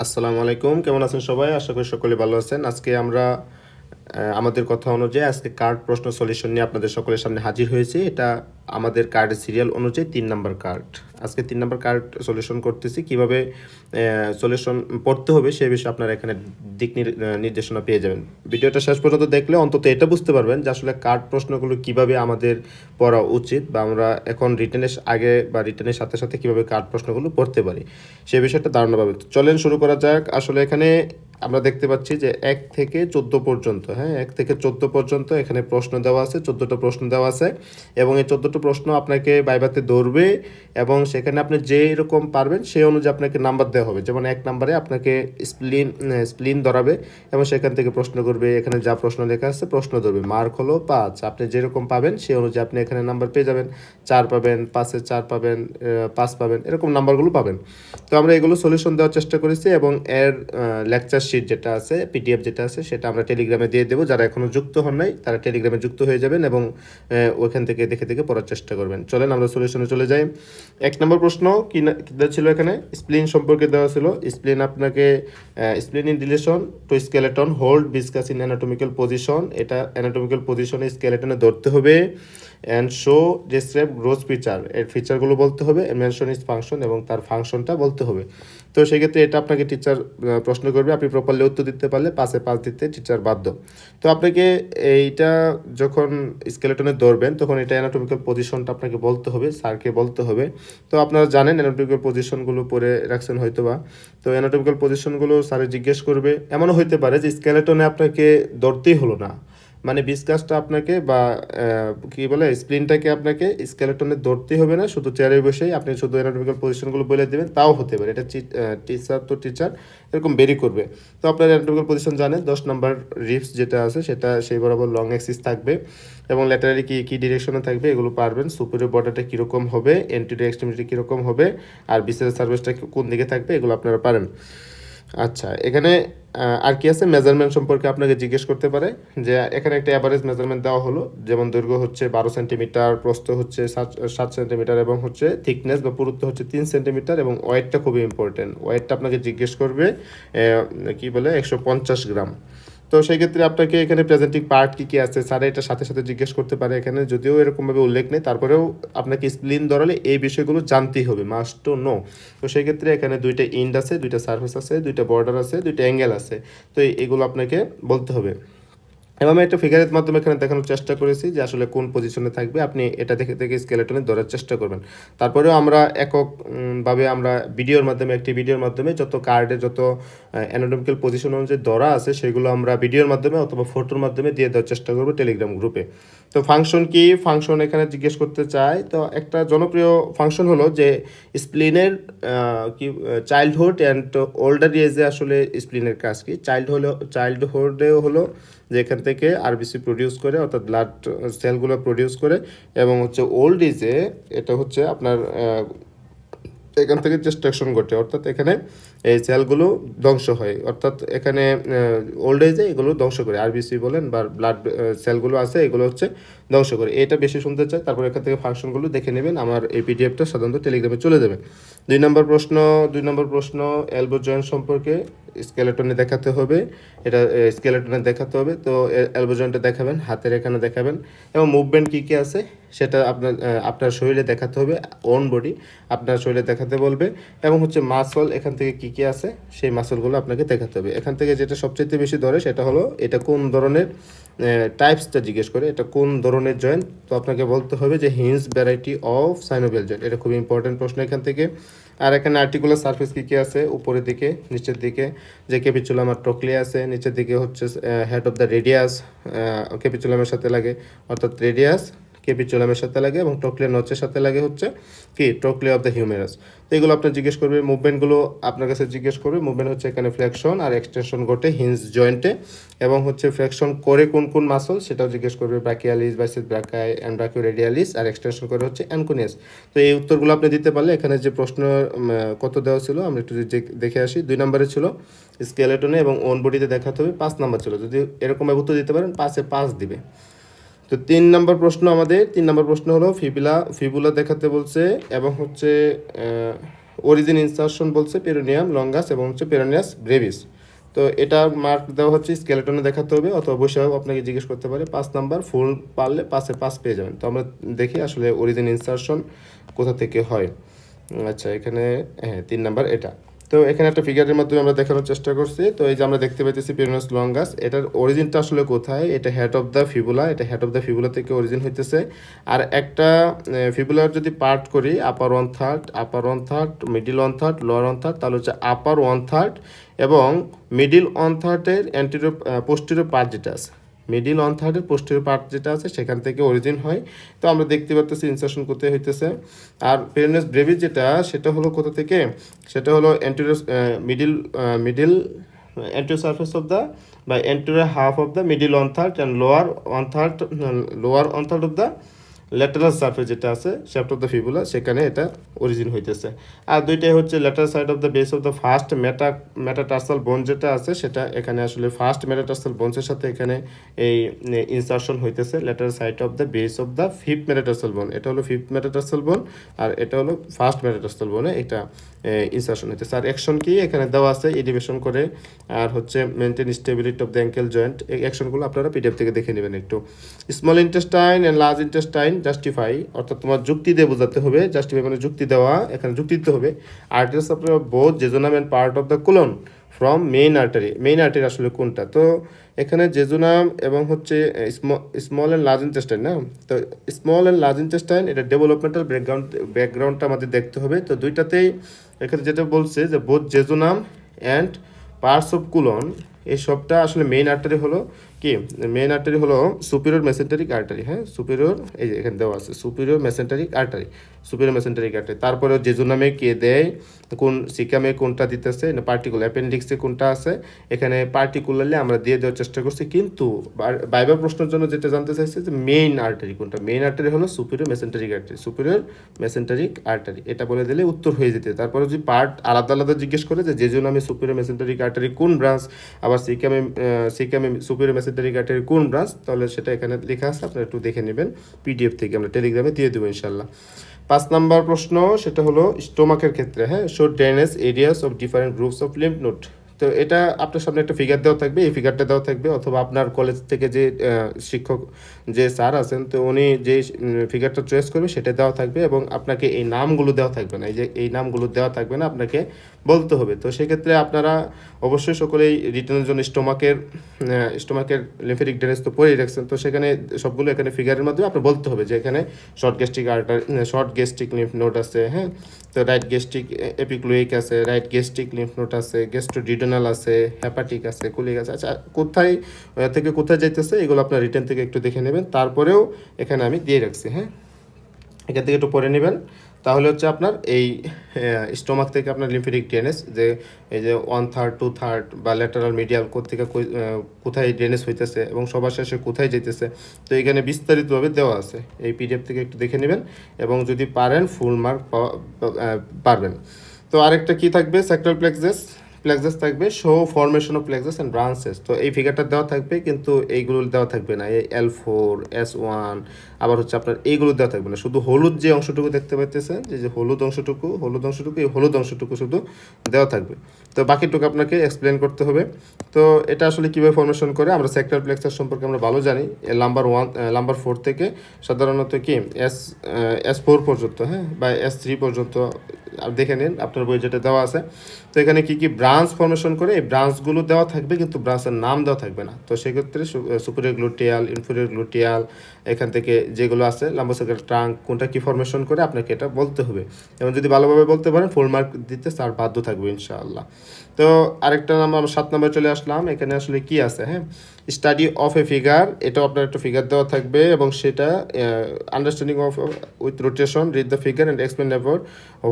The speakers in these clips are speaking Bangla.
আসসালামু আলাইকুম, কেমন আছেন সবাই? আশা করি সকলে ভালো আছেন। আজকে আমরা আমাদের কথা অনুযায়ী আজকে কার্ড প্রশ্ন সলিউশন নিয়ে আপনাদের সকলের সামনে হাজির হয়েছি। এটা আমাদের কার্ডের সিরিয়াল অনুযায়ী ৩ নাম্বার কার্ড। আজকে ৩ নাম্বার কার্ড সলিউশন করতেছি। কিভাবে সলিউশন পড়তে হবে সে বিষয়ে আপনারা এখানে নির্দেশনা পেয়ে যাবেন। ভিডিওটা শেষ পর্যন্ত দেখলে অন্তত এটা বুঝতে পারবেন যে আসলে কার্ড প্রশ্নগুলো কিভাবে আমাদের পড়া উচিত, বা আমরা এখন রিটেনের আগে বা রিটেনের সাথে সাথে কিভাবে কার্ড প্রশ্নগুলো পড়তে পারি সে বিষয়টা ধারণা পাবে। চলেন শুরু করা যাক। আসলে এখানে আমরা দেখতে পাচ্ছি যে ১ থেকে ১৪ পর্যন্ত, ১ থেকে ১৪ পর্যন্ত এখানে প্রশ্ন দেওয়া আছে, ১৪টা প্রশ্ন দেওয়া আছে এবং এই ১৪টা প্রশ্ন আপনাকে ভাইভাতে ধরবে এবং সেখানে আপনি যে এরকম পারবেন সেই অনুযায়ী আপনাকে নাম্বার দেওয়া হবে। যেমন ১ নাম্বারে আপনাকে স্প্লিন ধরাবে এবং সেখান থেকে প্রশ্ন করবে। এখানে যা প্রশ্ন লেখা আছে প্রশ্ন ধরবে, মার্ক হলো ৫। আপনি যেরকম পাবেন সেই অনুযায়ী আপনি এখানে নাম্বার পেয়ে যাবেন। ৪ পাবেন, ৫-এ ৪ পাবেন, ৫ পাবেন, এরকম নাম্বারগুলো পাবেন। তো আমরা এগুলো সলিউশন দেওয়ার চেষ্টা করেছি এবং এর লেকচার শিট যেটা আছে, পিডিএফ যেটা আছে সেটা আমরা টেলিগ্রামে দিয়ে দেবো। যারা এখনও যুক্ত হন নাই তারা টেলিগ্রামে যুক্ত হয়ে যাবেন এবং ওইখান থেকে দেখে দেখে পড়ার চেষ্টা করবেন। চলেন আমরা সলিউশনে চলে যাই। ১ নম্বর প্রশ্ন কি ছিল, এখানে স্প্লিন সম্পর্কে দেওয়া ছিল। স্প্লিন আপনাকে স্প্লিন in relation to skeleton hold discuss in anatomical position, এটা অ্যানাটমিক্যাল পজিশনে স্কেলেটনে ধরতে হবে। And show describe growth feature, এর ফিচারগুলো বলতে হবে। মেনশন ইজ ফাংশন, এবং তার ফাংশনটা বলতে হবে। তো সেক্ষেত্রে এটা আপনাকে টিচার প্রশ্ন করবে, আপনি প্রপারলি উত্তর দিতে পারলে ৫-এ ৫ দিতে টিচার বাধ্য। তো আপনাকে এইটা যখন স্কেলেটনে ধরবেন তখন এটা অ্যানাটমিক্যাল পজিশনটা আপনাকে বলতে হবে, স্যারকে বলতে হবে। তো আপনারা জানেন অ্যানাটমিক্যাল পজিশনগুলো পড়ে রাখছেন হয়তো বা। তো অ্যানাটমিক্যাল পজিশনগুলো স্যারে জিজ্ঞেস করবে। এমনও হইতে পারে যে স্কেলেটনে আপনাকে ধরতেই হলো না, মানে বিসকাসটা আপনাকে বা কি বলে স্প্লিনটাকে আপনাকে স্কেলেটনে ধরতেই হবে না, শুধু চেয়ারে বসেই আপনি শুধু অ্যানাটমিক্যাল পজিশনগুলো বলে দেবেন, তাও হতে পারে। এটা টিচার এরকম বেরি করবে। তো আপনার অ্যানাটমিক্যাল পজিশন জানেন। ১০ নাম্বার রিপস যেটা আছে সেটা সেই বরাবর লং অ্যাক্সিস থাকবে এবং ল্যাটারালি কী ডিরেকশনে থাকবে এগুলো পারবেন। সুপিরিয়র বর্ডারটা কীরকম হবে, এন্টিরিয়র এক্সট্রিমিটি কীরকম হবে, আর বিসের সার্ভিসটা কোন দিকে থাকবে, এগুলো আপনারা পারেন। আচ্ছা, এখানে আর কি আছে, মেজারমেন্ট সম্পর্কে আপনাকে জিজ্ঞেস করতে পারে যে এখানে একটা অ্যাভারেজ মেজারমেন্ট দেওয়া হলো, যেমন দৈর্ঘ্য হচ্ছে ১২ সেন্টিমিটার, প্রস্থ হচ্ছে ৭ সেন্টিমিটার এবং হচ্ছে থিকনেস বা পুরুত্ব হচ্ছে ৩ সেন্টিমিটার এবং ওয়েটটা খুবই ইম্পর্টেন্ট। ওয়েটটা আপনাকে জিজ্ঞেস করবে কি বলে ১৫০ গ্রাম। তো সেই ক্ষেত্রে আপনাকে এখানে প্রেজেন্টিং পার্ট কী কী আছে স্যার এটা সাথে সাথে জিজ্ঞেস করতে পারে। এখানে যদিও এরকমভাবে উল্লেখ নেই, তারপরেও আপনাকে স্প্লিন ধরালে এই বিষয়গুলো জানতেই হবে, মাস্ট টু নো। তো সেই ক্ষেত্রে এখানে ২টা ইন্ড আছে, ২টা সারফেস আছে, ২টা বর্ডার আছে, ২টা অ্যাঙ্গেল আছে। তো এগুলো আপনাকে বলতে হবে। এবং আমি একটা ফিগারের মাধ্যমে এখানে দেখানোর চেষ্টা করেছি যে আসলে কোন পজিশনে থাকবে, আপনি এটা দেখে দেখে স্কেলেটনে ধরার চেষ্টা করবেন। তারপরেও আমরা ভাবে আমরা একটি ভিডিওর মাধ্যমে যত কার্ডে যত অ্যানাটমিক্যাল পজিশন অনুযায়ী ধরা আছে সেগুলো আমরা ভিডিওর মাধ্যমে অথবা ফটোর মাধ্যমে দিয়ে দেওয়ার চেষ্টা করবো টেলিগ্রাম গ্রুপে। তো ফাংশন কি, ফাংশন এখানে জিজ্ঞেস করতে চাই। তো একটা জনপ্রিয় ফাংশন হলো যে স্প্লিনের কি চাইল্ডহুড অ্যান্ড ওল্ডার এজে আসলে স্প্লিনের কাজ কি। চাইল্ডহুডেও হলো যে এখান থেকে আরবিসি প্রডিউস করে, অর্থাৎ ব্লাড সেলগুলো প্রডিউস করে, এবং হচ্ছে ওল্ড এজে এটা হচ্ছে আপনার এখান থেকে ডিস্ট্রাকশন ঘটে, অর্থাৎ এখানে এই সেলগুলো ধ্বংস হয়, অর্থাৎ এখানে ওল্ড এজে এগুলো ধ্বংস করে, আরবিসি বলেন বা ব্লাড সেলগুলো আছে এগুলো হচ্ছে ধ্বংস করে। এটা বেশি শুনতে চাই, তারপর এখান থেকে ফাংশনগুলো দেখে নেবেন। আমার এই পিডিএফটা সাধারণত টেলিগ্রামে চলে যাবে। ২ নম্বর প্রশ্ন এলবো জয়েন্ট সম্পর্কে স্কেলেটনে দেখাতে হবে। এটা স্কেলেটনে দেখাতে হবে। তো এলবো জয়েন্টে দেখাবেন, হাতের এখানে দেখাবেন এবং মুভমেন্ট কী কী আছে সেটা আপনার শরীরে দেখাতে হবে। ওন বডি আপনার শরীরে দেখাতে বলবে এবং হচ্ছে মাসল এখান থেকে কী কী আছে সেই মাসলগুলো আপনাকে দেখাতে হবে। এখান থেকে যেটা সবচেয়ে বেশি ধরে সেটা হলো এটা কোন ধরনের টাইপসটা জিজ্ঞেস করে, এটা কোন ধরনের জয়েন্ট। তো আপনাকে বলতে হবে যে hinge variety of synovial joint, এটা খুবই ইম্পর্টেন্ট প্রশ্ন এখান থেকে। আর এখানে আর্টিকুলার সারফেস কী কী আছে, উপরের দিকে, নিচের দিকে যে ক্যাপিচুলাম আর ট্রোক্লিয়া আছে, নিচের দিকে হচ্ছে হেড অফ দ্য রেডিয়াস ক্যাপিচুলামের সাথে লাগে, অর্থাৎ রেডিয়াস ক্যাপিচুলামের সাথে লাগে, এবং ট্রোক্লিয়া নচের সাথে লাগে হচ্ছে কি ট্রোক্লিয়া অফ দ্য হিউমেরাস। তো এগুলো আপনার জিজ্ঞেস করবে। মুভমেন্টগুলো আপনার কাছে জিজ্ঞেস করবে। মুভমেন্ট হচ্ছে এখানে ফ্লেকশন আর এক্সটেনশন ঘটে হিঞ্জ জয়েন্টে, এবং হচ্ছে ফ্লেকশন করে কোন কোন মাসল সেটাও জিজ্ঞেস করবে, brachialis, bicep brachii, and brachioradialis, আর এক্সটেনশন করে হচ্ছে অ্যানকোনিয়াস। তো এই উত্তরগুলো আপনি দিতে পারলে এখানে যে প্রশ্ন কত দেওয়া ছিল আমরা একটু দেখে আসি। 2 নম্বরে ছিল স্কেলেটনে এবং ওন বডিতে দেখাতে হবে। 5 নাম্বার ছিল, যদি এরকমভাবে উত্তর দিতে পারেন 5-এ 5 দিবে। তো 3 নম্বর প্রশ্ন হলো ফিবুলা দেখাতে বলছে এবং হচ্ছে অরিজিন ইনসারশন বলছে পেরোনিয়াম লঙ্গাস এবং হচ্ছে পেরোনিয়াস ব্রেভিস। তো এটা মার্ক দেওয়া হচ্ছে স্কেলেটনে দেখাতে হবে, অথবা বসেও আপনাকে জিজ্ঞেস করতে পারে। 5 নাম্বার ফুল পারলে 5-এ 5 পেয়ে যাবেন। তো আমরা দেখি আসলে অরিজিন ইনসারশন কোথা থেকে হয়। আচ্ছা, এখানে হ্যাঁ 3 নাম্বার এটা। তো এখানে একটা ফিগারের মাধ্যমে আমরা দেখানোর চেষ্টা করছি। তো এই যে আমরা দেখতে পাইতেছি পেরোনিয়াস লঙ্গাস, এটার অরিজিনটা আসলে কোথায়? এটা হেড অফ দ্য ফিবুলা, এটা হেড অফ দ্য ফিবুলা থেকে অরিজিন হইতেছে। আর একটা ফিবুলার যদি পার্ট করি আপার 1/3, মিডিল 1/3, লোয়ার 1/3, তাহলে হচ্ছে আপার 1/3 এবং মিডিল 1/3 অ্যান্টেরিয়র পোস্টেরিয়র পার্ট যেটা আছে, মিডিল 1/3 পোস্টেরিয়র পার্ট যেটা আছে সেখান থেকে অরিজিন হয়। তো আমরা দেখতে পাচ্ছি ইনসারশন কোথায় হইতেছে। আর পেরোনিয়াস ব্রেভিস যেটা, সেটা হলো কোথা থেকে? সেটা হলো anterior middle anterior surface of the by anterior half of the middle 1/3 and lower 1/3 of the lateral surface যেটা আছে শ্যাফট অফ দ্য ফিবুলা, সেখানে এটা অরিজিন হইতেছে। আর দুইটাই হচ্ছে lateral side of the base of the first metatarsal বোন যেটা আছে, সেটা এখানে আসলে ফার্স্ট মেটাটার্সাল বোনসের সাথে এখানে এই ইনসারশন হইতেছে lateral side of the base of the fifth metatarsal বোন। এটা হলো ফিফথ মেটাটার্সাল বোন আর এটা হলো ফার্স্ট মেটাটার্সাল বোনে এটা ইনসারশন হইতেছে। আর অ্যাকশন কি এখানে দেওয়া আছে, এলিভেশন করে আর হচ্ছে maintain stability of the ankle joint. এই অ্যাকশনগুলো আপনারা পিডিএফ থেকে দেখে নেবেন একটু। Small intestine and large intestine justify, অর্থাৎ তোমার যুক্তি দিয়ে বোঝাতে হবে। জাস্টিফাই মানে যুক্তি দেওয়া, এখানে যুক্তি দিতে হবে। Artery supply of both jejunum and part of the colon from main artery. Main artery আসলে কোনটা? তো এখানে জেজুনাম এবং হচ্ছে স্মল অ্যান্ড লার্জ ইন্টেস্টাইন না। তো স্মল অ্যান্ড লার্জ ইন্টেস্টাইন এটা ডেভেলপমেন্টাল ব্যাকগ্রাউন্ডটা আমাদের দেখতে হবে। তো দুইটাতেই এখানে যেটা বলছে যে both jejunum and parts of colon, এই সবটা আসলে মেইন আর্টারি হলো কি? মেইন আর্টারি হলো সুপিরিয়র মেসেন্টারিক আর্টারি। হ্যাঁ, সুপিরিয়র, এই যে এখানে দেওয়া আছে superior mesenteric artery, superior mesenteric artery. তারপরে জেজুনামে কে দেয়, কোন সিকামে কোনটা দিতেছে, না পার্টিকুলার অ্যাপেন্ডিক্সে কোনটা আছে, এখানে পার্টিকুলারলি আমরা দিয়ে দেওয়ার চেষ্টা করছি। কিন্তু বাইবার প্রশ্নের জন্য যেটা জানতে চাইছে যে মেইন আর্টারি কোনটা, মেইন আর্টারি হলো superior mesenteric artery, superior mesenteric artery. এটা বলে দিলে উত্তর হয়ে যেতে। তারপরে যদি পার্ট আলাদা আলাদা জিজ্ঞেস করে যে জেজুনামে সুপিরিয়র মেসেন্টারিক আর্টারি কোন ব্রাঞ্চ, আবার সিকামে সুপিরিয়র মেসেন্টারিক আর্টারি কোন ব্রাঞ্চ, তাহলে সেটা এখানে লেখা আছে, আপনারা একটু দেখে নেবেন পিডিএফ থেকে, আমরা টেলিগ্রামে দিয়ে দেবো ইনশাল্লাহ। 5 নাম্বার প্রশ্ন, সেটা হলো স্টোমাকের ক্ষেত্রে। হ্যাঁ, show drainage areas of different groups of lymph node. তো এটা আপনার সামনে একটা ফিগার দেওয়া থাকবে, এই ফিগারটা দেওয়া থাকবে, অথবা আপনার কলেজ থেকে যে শিক্ষক যে স্যার আছেন, তো উনি যে ফিগারটা চয়েস করবে সেটা দেওয়া থাকবে এবং আপনাকে এই নামগুলো দেওয়া থাকবে না, এই যে এই নামগুলো দেওয়া থাকবে না, আপনাকে বলতে হবে। তো সেক্ষেত্রে আপনারা অবশ্যই সকলেই রিটার্নের জন্য স্টোমাকের লিম্ফেটিক ড্রেনেজ তো পড়েই রাখছেন। তো সেখানে সবগুলো এখানে ফিগারের মাধ্যমে আপনি বলতে হবে যে এখানে শর্ট গ্যাস্ট্রিক লিম্ফ নোড আছে। হ্যাঁ, তো রাইট গ্যাস্ট্রিক এপিক্লোইক আছে, রাইট গ্যাস্ট্রিক লিম্ফ নোড আছে, গ্যাস্ট্রোডিডোনাল আছে, হ্যাপাটিক আছে, কোলিক আছে। আচ্ছা, কোথায় থেকে কোথায় যাইতেছে এগুলো আপনার রিটার্ন থেকে একটু দেখে নেবেন। তারপরেও এখানে আমি দিয়ে রাখছি। হ্যাঁ, এখান থেকে একটু পড়ে নেবেন, তাহলে হচ্ছে আপনার এই স্টোমাক থেকে আপনার লিম্ফেটিক ড্রেনেজ, যে এই যে 1/3, 2/3 বা ল্যাটারাল মিডিয়াল থেকে কোথায় ড্রেনেজ হইতেছে এবং সবার শেষে কোথায় যেতেছে, তো এখানে বিস্তারিতভাবে দেওয়া আছে। এই পিডিএফ থেকে একটু দেখে নেবেন এবং যদি পারেন ফুল মার্ক পারবেন। তো আরেকটা কি থাকবে, স্যাক্রাল প্লেক্সাস থাকবে, show formation of plexus and branches. তো এই ফিগারটা দেওয়া থাকবে কিন্তু এইগুলো দেওয়া থাকবে না, এই L4 S1, আবার হচ্ছে আপনার এইগুলো দেওয়া থাকবে না। শুধু হলুদ যে অংশটুকু দেখতে পাইতেছেন, যে হলুদ অংশটুকু এই হলুদ অংশটুকু শুধু দেওয়া থাকবে। তো বাকিটুকু আপনাকে এক্সপ্লেন করতে হবে। তো এটা আসলে কীভাবে ফরমেশন করে, আমরা স্যাক্রাল প্লেক্সাস সম্পর্কে আমরা ভালো জানি। নাম্বার 4 থেকে সাধারণত কি S4 পর্যন্ত, হ্যাঁ, বা S3 পর্যন্ত দেখে নিন আপনার বই যেটা দেওয়া আছে। তো এখানে কি কি ব্রাঞ্চ ফরমেশন করে, এই ব্রাঞ্চগুলো দেওয়া থাকবে কিন্তু ব্রাঞ্চের নাম দেওয়া থাকবে না। তো সেক্ষেত্রে সুপিরিয়র গ্লুটিয়াল, ইনফেরিয়র গ্লুটিয়াল, এখান থেকে যেগুলো আছে লাম্বোসার্কাল ট্রাঙ্ক কোনটা কি ফরমেশন করে আপনাকে এটা বলতে হবে। এবং যদি ভালোভাবে বলতে পারেন ফুল মার্ক দিতে স্যার বাধ্য থাকবে ইনশাআল্লাহ। তো আরেকটা নাম্বার 7 নম্বরে চলে আসলাম। এখানে আসলে কি আছে, হ্যাঁ, স্টাডি অফ এ ফিগার, এটাও আপনার একটা ফিগার দেওয়া থাকবে এবং সেটা understanding of with rotation, read the figure and explain about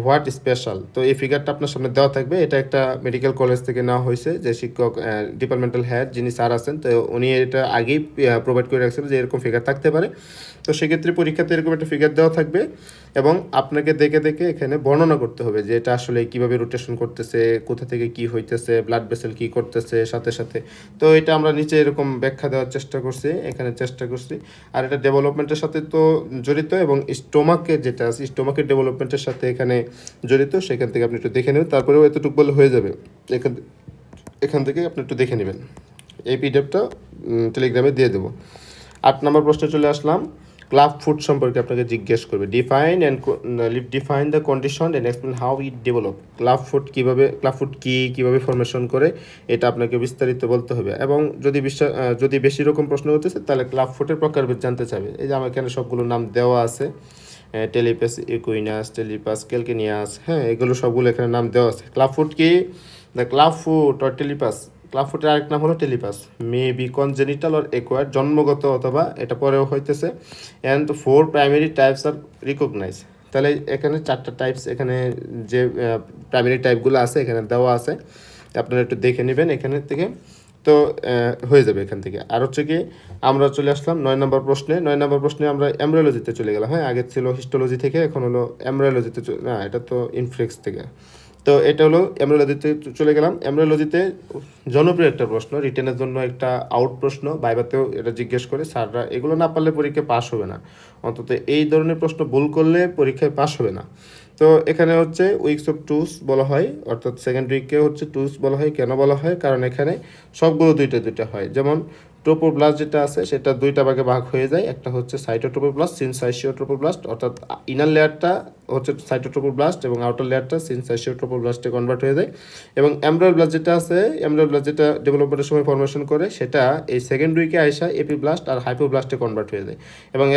what special. তো এই ফিগারটা আপনার সামনে দেওয়া থাকবে। এটা একটা মেডিকেল কলেজ থেকে নেওয়া হয়েছে, যে শিক্ষক ডিপার্টমেন্টাল হেড যিনি স্যার আছেন, তো উনি এটা আগেই প্রোভাইড করে রাখছেন যে এরকম ফিগার থাকতে পারে। তো সেক্ষেত্রে পরীক্ষাতে এরকম একটা ফিগার দেওয়া থাকবে এবং আপনাকে দেখে দেখে এখানে বর্ণনা করতে হবে যে এটা আসলে কীভাবে রোটেশন করতেছে, কোথা থেকে কি হইতেছে, ব্লাড ভেসেল কী করতেছে সাথে সাথে। তো এটা আমরা নিচে এরকম ব্যাখ্যা দেওয়ার চেষ্টা করছি, এখানে চেষ্টা করছি। আর এটা ডেভেলপমেন্টের সাথে তো জড়িত, এবং স্টোমাকের যেটা আছে স্টোমাকের ডেভেলপমেন্টের সাথে এখানে জড়িত, সেখান থেকে আপনি একটু দেখে নেবেন। তারপরেও এতটুকু বলে হয়ে যাবে, এখান থেকে আপনি একটু দেখে নেবেন। এই পিডিএফটা টেলিগ্রামে দিয়ে দেবো। 8 নম্বর প্রশ্নে চলে আসলাম। ক্লাব ফুড সম্পর্কে আপনাকে জিজ্ঞেস করবে। Define the condition and explain how it develop. Club food কীভাবে ফরমেশন করে, এটা আপনাকে বিস্তারিত বলতে হবে। এবং যদি বেশি রকম প্রশ্ন হতেছে তাহলে ক্লাব ফুডের প্রকারভেদ জানতে চাবে। এই যে আমার এখানে সবগুলো নাম দেওয়া আছে, টেলিপাস ইকুইনাস, টেলিপাস ক্যালকেনিয়াস, হ্যাঁ, এগুলো সবগুলো এখানে নাম দেওয়া আছে। ক্লাব ফুড কি? The club foot or talipes, club ফুটের আরেক নাম হলো talipes, may be congenital or acquired, জন্মগত অথবা এটা পরেও হইতেছে। And 4 primary types are recognise. তাহলে এখানে 4টা টাইপস, এখানে যে প্রাইমারি টাইপগুলো আছে এখানে দেওয়া আছে, আপনারা একটু দেখে নেবেন এখানে থেকে। তো হয়ে যাবে এখান থেকে। আর হচ্ছে কি, আমরা চলে আসলাম 9 নম্বর প্রশ্নে। 9 নম্বর প্রশ্নে আমরা এমব্রায়োলজিতে চলে গেলাম। হ্যাঁ, আগে ছিল হিস্টোলজি থেকে, এখন হলো এমব্রায়োলজিতে, না এটা তো ইনফ্লেক্স থেকে। তো এটা হলো এমব্রায়োলজিতে চলে গেলাম। এমব্রায়োলজিতে জনপ্রিয় একটা প্রশ্ন, রিটেনের জন্য একটা আউট প্রশ্ন, ভাইভাতেও এটা জিজ্ঞেস করে স্যাররা। এগুলো না পারলে পরীক্ষায় পাস হবে না, অন্তত এই ধরনের প্রশ্ন ভুল করলে পরীক্ষায় পাস হবে না। তো এখানে হচ্ছে উইকস অফ টুস বলা হয়, অর্থাৎ সেকেন্ড উইককে হচ্ছে টুস বলা হয়। কেন বলা হয়? কারণ এখানে সবগুলো দুইটা হয়। যেমন ট্রোপোব্লাস্ট যেটা আছে সেটা দুইটা ভাগে ভাগ হয়ে যায়, একটা হচ্ছে সাইটোট্রোপোব্লাস্ট, সিনসাইশিওট্রোপোব্লাস্ট, অর্থাৎ ইনার লেয়ারটা হচ্ছে সাইটোট্রোপোব্লাস্ট এবং আউটার লেয়ারটা সিনসাইশিওট্রোপোব্লাস্টে কনভার্ট হয়ে যায়। এবং এমব্রায়োব্লাস্ট যেটা আছে, এমব্রায়োব্লাস্ট যেটা ডেভেলপমেন্টের সময় ফরমেশন করে, সেটা এই সেকেন্ড উইকে আইসা এপিব্লাস্ট আর হাইপোব্লাস্টে কনভার্ট হয়ে যায়। এবং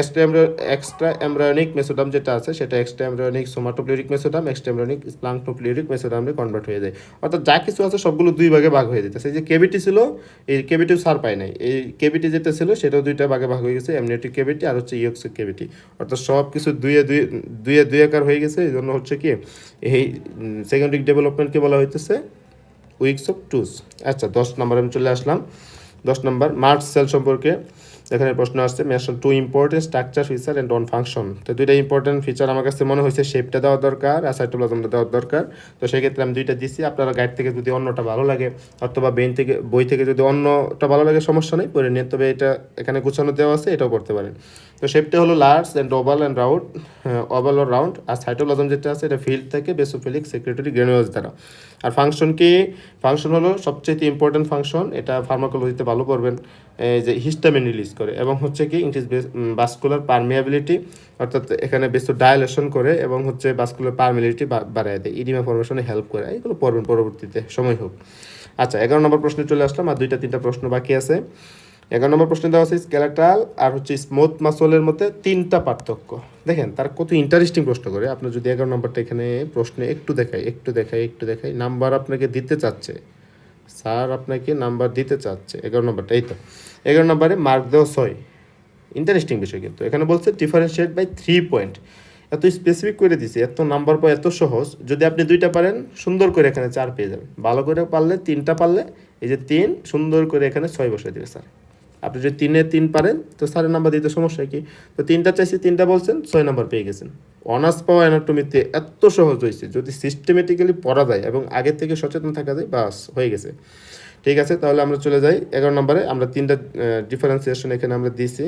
এক্সট্রা এমব্রায়োনিক মেসোডাম যেটা আছে সেটা extra embryonic somatopleuric mesoderm, extra embryonic splanchnopleuric মেসোডামে কনভার্ট হয়ে যায়। অর্থাৎ যা কিছু আছে সবগুলো দুই ভাগে ভাগ হয়ে যেতেছে। এই যে কেভিটি ছিল, এই কেভিটিও সার পায় নাই, এই কেভিটি যেটা ছিল সেটাও দুইটা ভাগে ভাগ হয়ে গেছে, এমনিওটিক কেভিটি আর হচ্ছে ইয়োক্সিক কেভিটি। অর্থাৎ সব কিছু দুই আকার হয়ে গেছে। এই জন্য হচ্ছে কি, এই সেকেন্ড উইক ডেভেলপমেন্টকে বলা হইতেছে উইকস অফ টুস। আচ্ছা, 10 নম্বর আমি চলে আসলাম। 10 নম্বর মার্চ সেল সম্পর্কে এখানে প্রশ্ন আসছে। Mention 2 important structure feature and on function. তো দুইটা ইম্পর্টেন্ট ফিচার আমার কাছে মনে হয়েছে, শেপটা দেওয়া দরকার আর সাইটোপ্লাজমটা দেওয়ার দরকার। তো সেক্ষেত্রে আমি দুইটা দিচ্ছি। আপনারা গাইড থেকে যদি অন্যটা ভালো লাগে অথবা বই থেকে যদি অন্যটা ভালো লাগে সমস্যা নেই, পড়ে নিন। তবে এটা এখানে গুছানো দেওয়া আছে, এটাও করতে পারেন। তো শেপটা হলো large and oval and round, oval ও রাউন্ড। আর সাইটোপ্লাজম যেটা আছে এটা ফিল্ড থাকে বেসোফিলিক সেক্রেটরি গ্রেনুলোজ দ্বারা। আর ফাংশন কি? ফাংশন হলো সবচেয়ে ইম্পর্টেন্ট ফাংশন, এটা ফার্মাকোলজিতে ভালো করবেন, যে হিস্টামিন রিলিজ করে এবং হচ্ছে কি ইনক্রিজ ভাস্কুলার পারমিয়াবিলিটি, অর্থাৎ এখানে বেসো ডাইলেশন করে এবং হচ্ছে ভাস্কুলার পারমিয়াবিলিটি বাড়ায় দেয়, ইডিমা ফরমেশনে হেল্প করে। এগুলো পড়বেন পরবর্তীতে সময় হোক। আচ্ছা, 11 নম্বর প্রশ্নে চলে আসলাম। আর 2-3টা প্রশ্ন বাকি আছে। 11 নম্বর প্রশ্নে দেওয়া আছে স্কেলেটাল আর হচ্ছে স্মুথ মাসলের মধ্যে 3টা পার্থক্য। দেখেন তার কত ইন্টারেস্টিং প্রশ্ন করে। আপনার যদি 11 নম্বরটা এখানে প্রশ্নে একটু দেখাই নাম্বার আপনাকে দিতে চাচ্ছে, স্যার আপনাকে নাম্বার দিতে চাচ্ছে 11 নম্বরটা। এই তো 11 নম্বরে মার্ক দেওয়া 6। ইন্টারেস্টিং বিষয় কিন্তু এখানে বলছে ডিফারেন্সিয়েট বাই 3 পয়েন্ট। এত স্পেসিফিক করে দিছে, এত নাম্বার পাওয়া এত সহজ। যদি আপনি 2টা পারেন সুন্দর করে এখানে 4 পেয়ে যাবেন। ভালো করে পারলে 3টা পারলে এই যে 3 সুন্দর করে এখানে 6 বসিয়ে দেবে স্যার। আপনি যদি 3 পারেন তো স্যারের নাম্বার দিতে সমস্যা কি? তো 3টা চাইছি, 3টা বলছেন, 6 নাম্বার পেয়ে গেছেন। অনার্স পাওয়া অ্যানাটমিতে এত সহজ হয়েছে, যদি সিস্টেমেটিক্যালি পড়া যায় এবং আগে থেকে সচেতন থাকা যায়, বাস হয়ে গেছে। ঠিক আছে, তাহলে আমরা চলে যাই 11 নম্বরে। আমরা 3টা ডিফারেন্সিয়েশন এখানে আমরা দিয়েছি,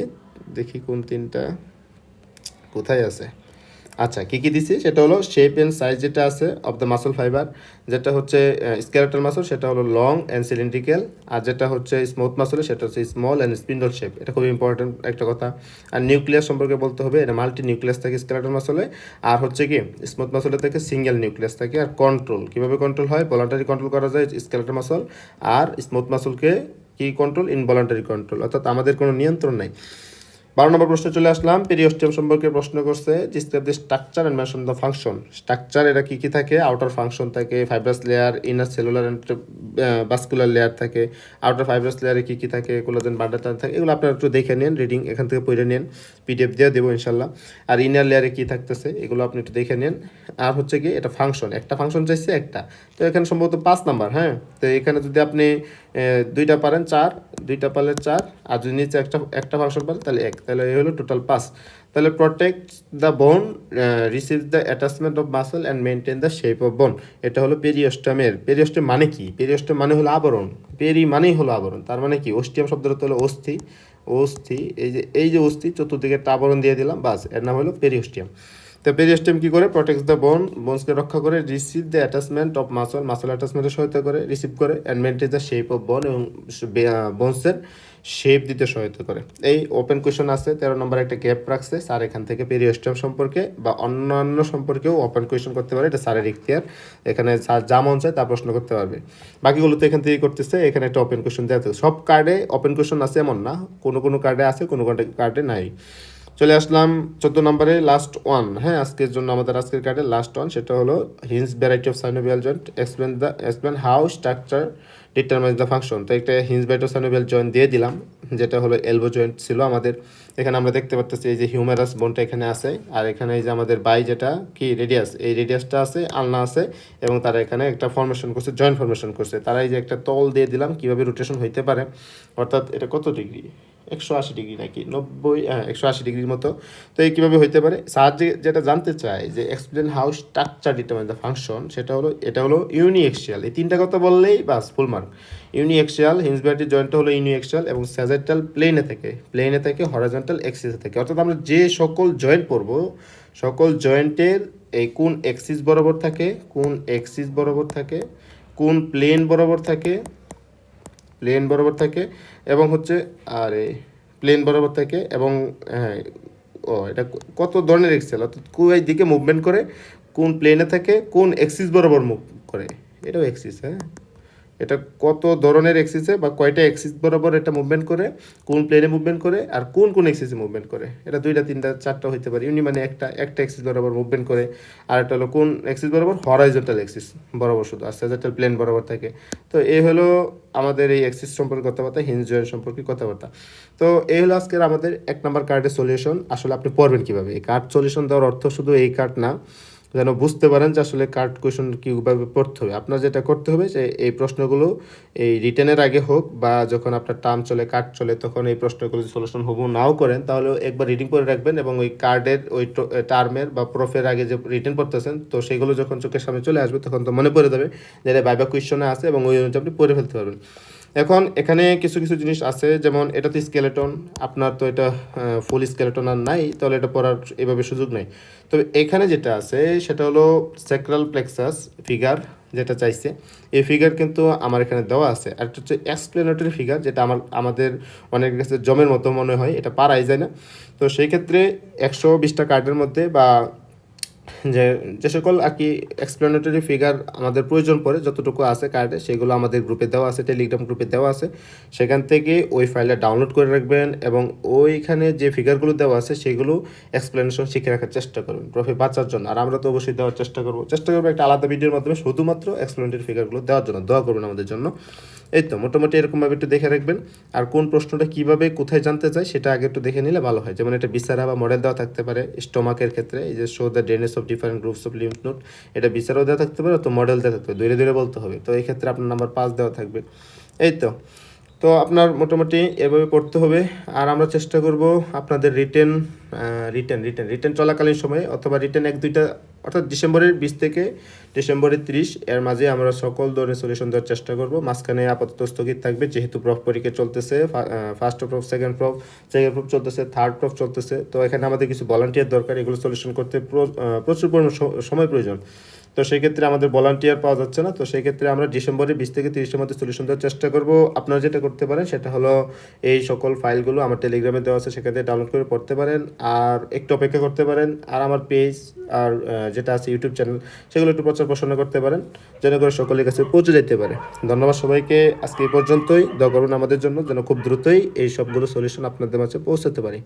দেখি কোন 3টা কোথায় আছে। আচ্ছা, কী দিছি সেটা হলো শেপ অ্যান্ড সাইজ যেটা আছে অফ দ্য মাসল ফাইবার, যেটা হচ্ছে স্কেলেটাল মাসল সেটা হলো লং অ্যান্ড সিলিন্ড্রিক্যাল, আর যেটা হচ্ছে স্মুথ মাসলে সেটা হচ্ছে স্মল অ্যান্ড স্পিন্ডল শেপ। এটা খুব ইম্পর্টেন্ট একটা কথা। আর নিউক্লিয়াস সম্পর্কে বলতে হবে, এটা মাল্টি নিউক্লিয়াস থাকে স্কেলেটাল মাসলে, আর হচ্ছে কি স্মুথ মাসলে থেকে সিঙ্গেল নিউক্লিয়াস থাকে। আর কন্ট্রোল কীভাবে কন্ট্রোল হয়? ভলান্টারি কন্ট্রোল করা যায় স্কেলেটাল মাসল, আর স্মুথ মাসলকে কি কন্ট্রোল? ইনভলান্টারি কন্ট্রোল, অর্থাৎ আমাদের কোনো নিয়ন্ত্রণ নাই। 12 নম্বর প্রশ্নে চলে আসলাম। পেরিওস্টিয়াম সম্পর্কে প্রশ্ন করছে, describe the structure and mention the function. Structure এটা কী থাকে? আউটার ফাংশন থাকে, fibrous layer, inner cellular and vascular layer থাকে। আউটার ফাইব্রাস লেয়ারে কী থাকে? কোলাজেন বান্ডাল থাকে। এগুলো আপনারা একটু দেখে নিন, রিডিং এখান থেকে পড়ে নিন, পিডিএফ দিয়ে দেবো ইনশাল্লাহ। আর ইনার লেয়ারে কী থাকতেছে এগুলো আপনি একটু দেখে নিন। আর হচ্ছে কি এটা ফাংশন, একটা ফাংশন চাইছে একটা, তো এখানে সম্ভবত 5 নাম্বার। হ্যাঁ, তো এখানে যদি আপনি 2টা পারেন 4, 2টা পারলে 4, আর যদি নিচে একটা ফাংশন পারেন তাহলে 1। তাহলে এই হলো টোটাল 5। তাহলে protect the bone, receive the attachment of muscle and maintain the shape of বোন। এটা হলো পেরিওস্টেমের। পেরিওস্টেম মানে কি? পেরিওস্টেম মানে হলো আবরণ। পেরি মানেই হলো আবরণ। তার মানে কি? ওস্টিয়াম শব্দটা হলো অস্থি। অস্থি, এই যে অস্থি, চতুর্দিকে একটা আবরণ দিয়ে দিলাম, বাস, এর নাম হলো পেরিওস্টিয়াম। তো পেরিওস্টেম কি করে? প্রোটেক্টস দ্য বোনসকে রক্ষা করে, receive the attachment of muscle অ্যাটাচমেন্টের সহায়তা করে, রিসিভ করে, and maintain the shape of bone, এবং বোনসের শেপ দিতে সহায়তা করে। এই ওপেন কোয়েশন আছে 13 নম্বর, একটা গ্যাপ রাখছে স্যার, এখান থেকে পেরিওস্টেম সম্পর্কে বা অন্যান্য সম্পর্কেও ওপেন কোয়েশন করতে পারে, এটা স্যারের ইখতিয়ার। এখানে স্যার যা মন চায় তা প্রশ্ন করতে পারবে। বাকিগুলো তো এখান থেকেই করতেছে, এখানে একটা ওপেন কোয়েশন দেওয়া থাকে। সব কার্ডে ওপেন কোয়েশন আছে এমন না, কোনো কোনো কার্ডে আছে, কোনো কোনো কার্ডে নাই। চলে আসলাম 14 নম্বরে, লাস্ট ওয়ান। হ্যাঁ, আজকের জন্য আমাদের আজকের কার্ডের লাস্ট ওয়ান, সেটা হলো hinge variety of synovial joint, explain how structure determines the function. তো একটা hinge variety of synovial joint দিয়ে দিলাম, যেটা হলো এলবো জয়েন্ট ছিল আমাদের। এখানে আমরা দেখতে পাচ্ছি এই যে হিউমেরাস বোনটা এখানে আছে, আর এখানে এই যে আমাদের বাই যেটা কি রেডিয়াস, এই রেডিয়াসটা আছে, আলনা আছে, এবং তারা এখানে একটা ফর্মেশন করছে, জয়েন্ট ফর্মেশন করছে। তারা এই যে একটা তল দিয়ে দিলাম কিভাবে রোটেশন হইতে পারে, অর্থাৎ এটা কত ডিগ্রি, 180 ডিগ্রি নাকি 90, 180 ডিগ্রির মতো। তো এই কীভাবে হইতে পারে, স্যার যেটা জানতে চায় যে explain how structure determine the function, সেটা হলো এটা হলো ইউনিএক্সিয়াল। এই তিনটা কথা বললেই বাস ফুল মার্ক। ইউনিএক্সিয়াল, হিঞ্জবার্টি জয়েন্টটা হলো ইউনিএক্সিয়াল এবং স্যাজেটাল প্লেনে থেকে হরাইজন্টাল এক্সিসে থাকে। অর্থাৎ আমরা যে সকল জয়েন্ট পড়ব, সকল জয়েন্টের এই কোন এক্সিস বরাবর থাকে, কোন এক্সিস বরাবর থাকে, কোন প্লেন বরাবর থাকে, এবং হচ্ছে আরে প্লেন বরাবর থাকে, এবং হ্যাঁ, এটা কত ধরনের এক্সেল, অর্থাৎ কোন দিকে মুভমেন্ট করে, কোন প্লেনে থাকে, কোন এক্সিস বরাবর মুভ করে, এটাও এক্সিস। হ্যাঁ, এটা কত ধরনের এক্সিসে বা কয়টা এক্সিস বরাবর এটা মুভমেন্ট করে, কোন প্লেনে মুভমেন্ট করে, আর কোন কোন এক্সিসে মুভমেন্ট করে, এটা 2টা 3টা 4টা হইতে পারে। ইউনি মানে একটা এক্সিস বরাবর মুভমেন্ট করে, আর একটা হলো কোন এক্সিস বরাবর, হরাইজন্টাল এক্সিস বরাবর শুধু, আর স্যাজেটাল প্লেন বরাবর থাকে। তো এই হলো আমাদের এই এক্সিস সম্পর্কে কথাবার্তা, হিঞ্জ জয়েন্ট সম্পর্কে কথাবার্তা। তো এই হলো আজকের আমাদের 1 নম্বর কার্ডের সলিউশন। আসলে আপনি পড়বেন কীভাবে, এই কার্ড সলিউশন দেওয়ার অর্থ শুধু এই কার্ড না, যেন বুঝতে পারেন যে আসলে কার্ড কোয়েশন কীভাবে পড়তে হবে। আপনার যেটা করতে হবে যে এই প্রশ্নগুলো এই রিটেনের আগে হোক বা যখন আপনার টার্ম চলে, কার্ড চলে, তখন এই প্রশ্নগুলো সলিউশন হবো নাও করেন, তাহলে একবার রিডিং করে রাখবেন, এবং ওই কার্ডের ওই টার্মের বা প্রফের আগে যে রিটেন পড়তেছেন, তো সেগুলো যখন চোখের সামনে চলে আসবে তখন তো মনে পড়ে যাবে যে এটা ভাইবা কোয়েশনে আছে, এবং ওই অনুযায়ী আপনি পড়ে ফেলতে পারবেন। এখন এখানে কিছু কিছু জিনিস আছে, যেমন এটা তো স্কেলেটন, আপনার তো এটা ফুল স্কেলেটন আর নাই, তাহলে এটা পড়ার এভাবে সুযোগ নেই। তবে এখানে যেটা আছে সেটা হলো স্যাক্রাল প্লেক্সাস ফিগার, যেটা চাইছে এই ফিগার কিন্তু আমার এখানে দেওয়া আছে। আর এটা হচ্ছে এক্সপ্লেনেটরি ফিগার, যেটা আমাদের অনেকের কাছে জমের মতো মনে হয়, এটা পারাই যায় না। তো সেই ক্ষেত্রে 120টা কার্ডের মধ্যে বা যে সকল আর কি এক্সপ্লেনেটরি ফিগার আমাদের প্রয়োজন পড়ে, যতটুকু আছে কার্ডে, সেগুলো আমাদের গ্রুপে দেওয়া আছে, টেলিগ্রাম গ্রুপে দেওয়া আছে। সেখান থেকে ওই ফাইলটা ডাউনলোড করে রাখবেন, এবং ওইখানে যে ফিগারগুলো দেওয়া আছে সেগুলো এক্সপ্লেনেশন শিখে রাখার চেষ্টা করবেন প্রফে বাঁচার জন্য। আর আমরা তো অবশ্যই দেওয়ার চেষ্টা করবো একটা আলাদা ভিডিওর মাধ্যমে শুধুমাত্র এক্সপ্লেনেটরি ফিগারগুলো দেওয়ার জন্য। দোয়া করবেন আমাদের জন্য। এই তো মোটামুটি এরকমভাবে একটু দেখে রাখবেন। আর কোন প্রশ্নটা কীভাবে কোথায় জানতে চাই সেটা আগে একটু দেখে নিলে ভালো হয়। যেমন এটা বিচারা বা মডেল দেওয়া থাকতে পারে স্টোমাকের ক্ষেত্রে, এই যে show the drainage of different groups of lymph node, এটা বিচারাও দেওয়া থাকতে পারে, তো মডেল দেওয়া থাকতে পারে, ধীরে ধীরে বলতে হবে। তো এই ক্ষেত্রে আপনার নাম্বার 5 দেওয়া থাকবে। এই তো আপনার মোটামুটি এভাবে পড়তে হবে। আর আমরা চেষ্টা করব আপনাদের রিটেন চলাকালীন সময়ে, অথবা রিটেন 1-2টা, অর্থাৎ ডিসেম্বরের 20 থেকে ডিসেম্বরের 30 এর মাঝে আমরা সকল ধরনের সলিউশন দেওয়ার চেষ্টা করব। মাঝখানে আপাতত স্থগিত থাকবে, যেহেতু প্রফ পরীক্ষা চলতেছে, ফার্স্ট প্রফ, সেকেন্ড প্রফ চলতেছে, থার্ড প্রফ চলতেছে। তো এখানে আমাদের কিছু ভলান্টিয়ার দরকার, এগুলো সলিউশন করতে প্রচুর পরিমাণ সময় প্রয়োজন। তো সেই ক্ষেত্রে আমাদের ভলান্টিয়ার পাওয়া যাচ্ছে না। তো সেই ক্ষেত্রে আমরা ডিসেম্বরের 20 থেকে 30-এর মধ্যে সলিউশন দেওয়ার চেষ্টা করব। আপনারা যেটা করতে পারেন সেটা হলো এই সকল ফাইলগুলো আমার টেলিগ্রামে দেওয়া আছে, সেখানে ডাউনলোড করে পড়তে পারেন, আর একটু অপেক্ষা করতে পারেন। আর আমার পেজ আর যেটা আছে ইউটিউব চ্যানেল, সেগুলো একটু প্রচার প্রসারণা করতে পারেন, যেন করে সকলের কাছে পৌঁছে যেতে পারে। ধন্যবাদ সবাইকে। আজকে এই পর্যন্তই। দোয়া করুন আমাদের জন্য, যেন খুব দ্রুতই এই সবগুলো সলিউশন আপনাদের মাঝে পৌঁছাতে পারি।